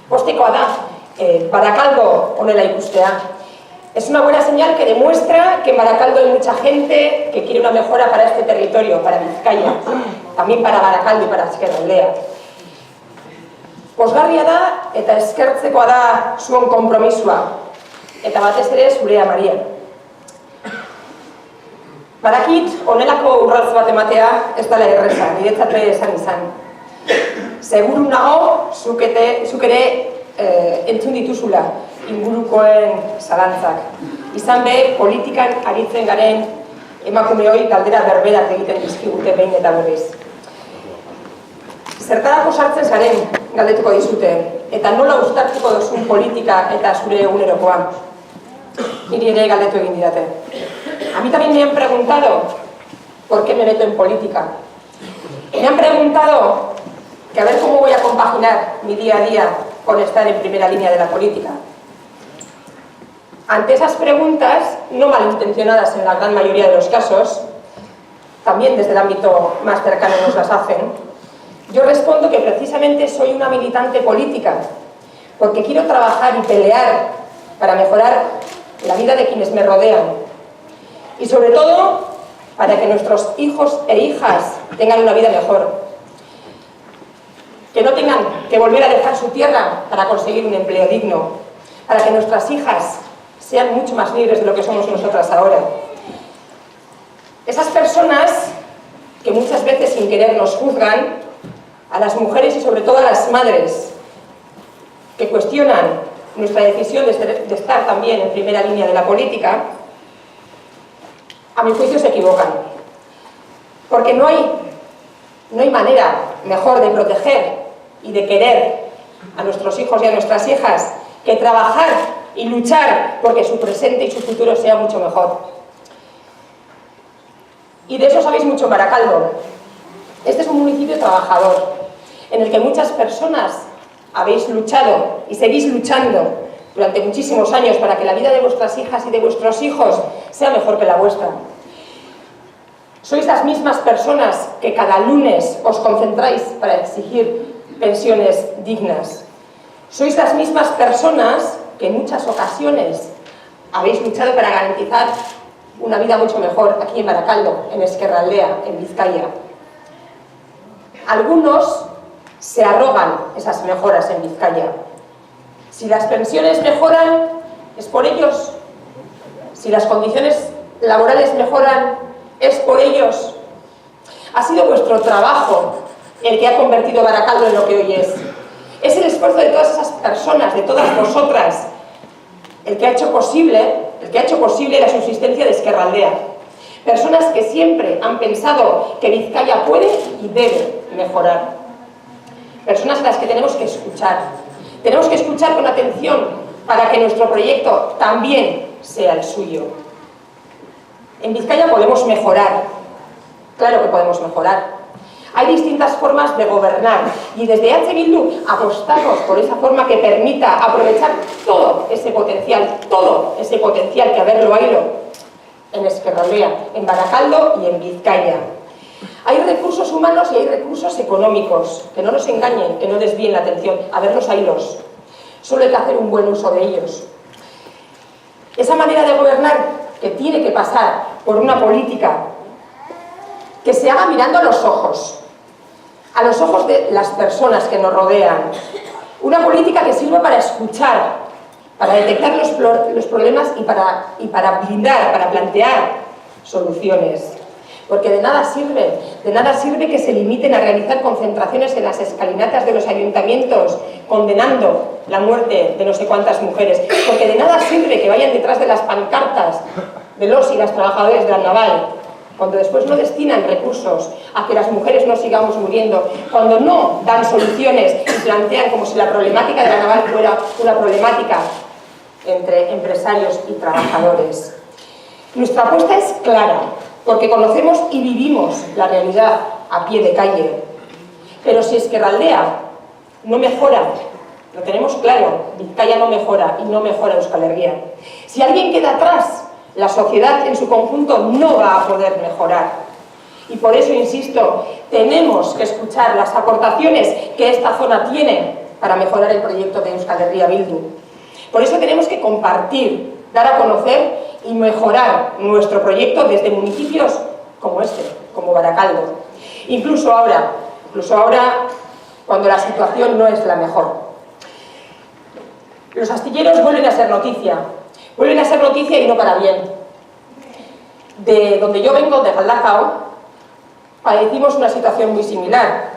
Postekoa da, Barakaldo honela ikustea. Es una buena señal que demuestra que en Barakaldo hay mucha gente que quiere una mejora para este territorio, para Bizkaia, también para Barakaldo y para Ezkerraldea. Pozgarria da eta eskertzekoa da zuen konpromisoa, eta batez ere zurea Maria. Badakit honelako urrats bat ematea ez dela erreza, niretzat esan izan. Seguru nago, zuk ere entzun dituzula ingurukoen zalantzak. Izan be, politikan aritzen garen emakumeoi galdera berberak egiten dizkigute behin eta berriz. Zertarako sartzen zaren galdetuko dizute, eta nola uztartuko duzun politika eta zure egunerokoa. Niri ere galdetu egin didate. A mí también me han preguntado por qué me meto en política. Me han preguntado que a ver cómo voy a compaginar mi día a día con estar en primera línea de la política. Ante esas preguntas, no malintencionadas en la gran mayoría de los casos, también desde el ámbito más cercano nos las hacen, yo respondo que precisamente soy una militante política, porque quiero trabajar y pelear para mejorar la vida de quienes me rodean, y sobre todo para que nuestros hijos e hijas tengan una vida mejor, que no tengan que volver a dejar su tierra para conseguir un empleo digno, para que nuestras hijas sean mucho más libres de lo que somos nosotras ahora. Esas personas que muchas veces sin querer nos juzgan, a las mujeres y sobre todo a las madres, que cuestionan nuestra decisión de estar también en primera línea de la política, a mi juicio se equivocan. Porque no hay manera mejor de proteger y de querer a nuestros hijos y a nuestras hijas que trabajar y luchar porque su presente y su futuro sea mucho mejor. Y de eso sabéis mucho en Barakaldo. Este es un municipio trabajador, en el que muchas personas habéis luchado y seguís luchando durante muchísimos años para que la vida de vuestras hijas y de vuestros hijos sea mejor que la vuestra. Sois las mismas personas que cada lunes os concentráis para exigir pensiones dignas. Sois las mismas personas que en muchas ocasiones habéis luchado para garantizar una vida mucho mejor aquí en Barakaldo, en Ezkerraldea, en Bizkaia. Algunos se arrogan esas mejoras en Bizkaia. Si las pensiones mejoran, es por ellos. Si las condiciones laborales mejoran, es por ellos. Ha sido vuestro trabajo el que ha convertido Barakaldo en lo que hoy es. Es el esfuerzo de todas esas personas, de todas vosotras, el que ha hecho posible la subsistencia de Ezkerraldea. Personas que siempre han pensado que Bizkaia puede y debe mejorar. Personas a las que tenemos que escuchar. Tenemos que escuchar con atención para que nuestro proyecto también sea el suyo. En Bizkaia podemos mejorar. Claro que podemos mejorar. Hay distintas formas de gobernar y desde EH Bildu apostamos por esa forma que permita aprovechar todo ese potencial que haberlo haylo en Ezkerraldea, en Barakaldo y en Bizkaia. Hay recursos humanos y hay recursos económicos, que no nos engañen, que no desvíen la atención, a verlos haylos. Solo hay que hacer un buen uso de ellos. Esa manera de gobernar que tiene que pasar por una política que se haga mirando a los ojos de las personas que nos rodean. Una política que sirva para escuchar, para detectar los problemas y para blindar, para plantear soluciones. Porque de nada sirve que se limiten a realizar concentraciones en las escalinatas de los ayuntamientos condenando la muerte de no sé cuántas mujeres. Porque de nada sirve que vayan detrás de las pancartas de los y las trabajadoras de la naval, cuando después no destinan recursos a que las mujeres no sigamos muriendo, cuando no dan soluciones y plantean como si la problemática de la naval fuera una problemática entre empresarios y trabajadores. Nuestra apuesta es clara, porque conocemos y vivimos la realidad a pie de calle. Pero si Ezkerraldea no mejora, lo tenemos claro, Bizkaia no mejora y no mejora Euskal Herria. Si alguien queda atrás, la sociedad en su conjunto no va a poder mejorar. Y por eso, insisto, tenemos que escuchar las aportaciones que esta zona tiene para mejorar el proyecto de Euskal Herria Bildu. Por eso tenemos que compartir, dar a conocer y mejorar nuestro proyecto desde municipios como este, como Barakaldo. Incluso ahora cuando la situación no es la mejor. Los astilleros vuelven a ser noticia y no para bien. De donde yo vengo, de Galdakao, padecimos una situación muy similar.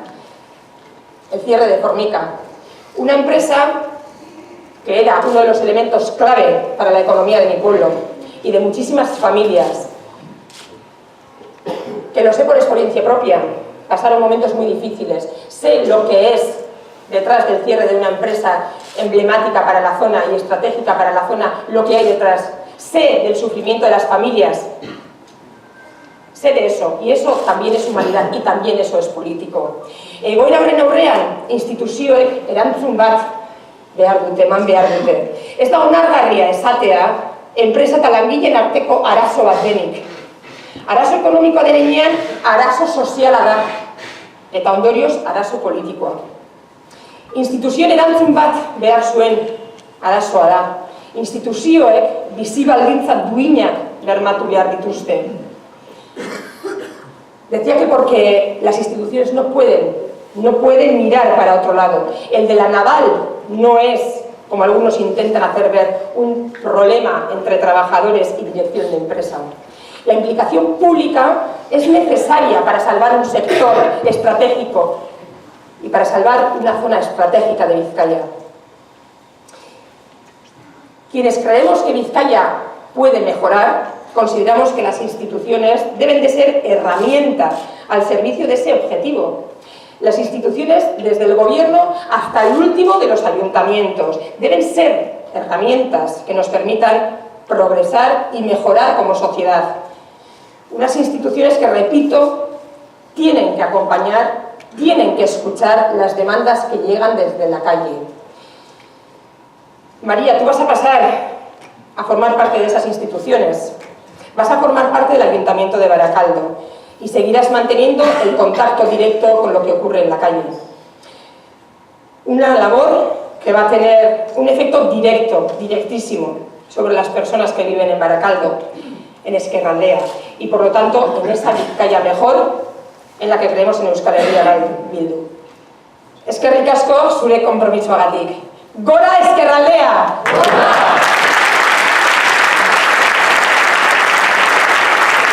El cierre de Formica, una empresa que era uno de los elementos clave para la economía de mi pueblo y de muchísimas familias, que lo sé por experiencia propia. Pasaron momentos muy difíciles. Sé lo que es detrás del cierre de una empresa emblemática para la zona y estratégica para la zona, lo que hay detrás. Sé del sufrimiento de las familias. Sé de eso, y eso también es humanidad, y también eso es político. Egoera horren aurrean, instituzioek erantzun bat behar dute, eman behar dute. Ez da onargarria esatea, enpresa eta langileen arteko arazo bat denik. Arazo ekonomikoa denean, arazo soziala da, eta ondorioz arazo politikoa. Instituzioen erantzun bat behar zuen arazoa da. Instituzioek bizi baldintza duinak bermatu behar dituzte. Decía que porque las instituciones no pueden mirar para otro lado. El de la naval no es, como algunos intentan hacer ver, un problema entre trabajadores y dirección de empresa. La implicación pública es necesaria para salvar un sector estratégico y para salvar una zona estratégica de Vizcaya. Quienes creemos que Vizcaya puede mejorar, consideramos que las instituciones deben de ser herramientas al servicio de ese objetivo. Las instituciones, desde el gobierno hasta el último de los ayuntamientos, deben ser herramientas que nos permitan progresar y mejorar como sociedad. Unas instituciones que, repito, tienen que acompañar, tienen que escuchar las demandas que llegan desde la calle. María, tú vas a pasar a formar parte de esas instituciones. Vas a formar parte del Ayuntamiento de Barakaldo y seguirás manteniendo el contacto directo con lo que ocurre en la calle. Una labor que va a tener un efecto directo, directísimo, sobre las personas que viven en Barakaldo, en Ezkerraldea, y por lo tanto en esa Vizcaya mejor en la que creemos en Euskal Herria Bildu. Eskerrik asko zure konpromisoagatik. Gora Ezkerraldea!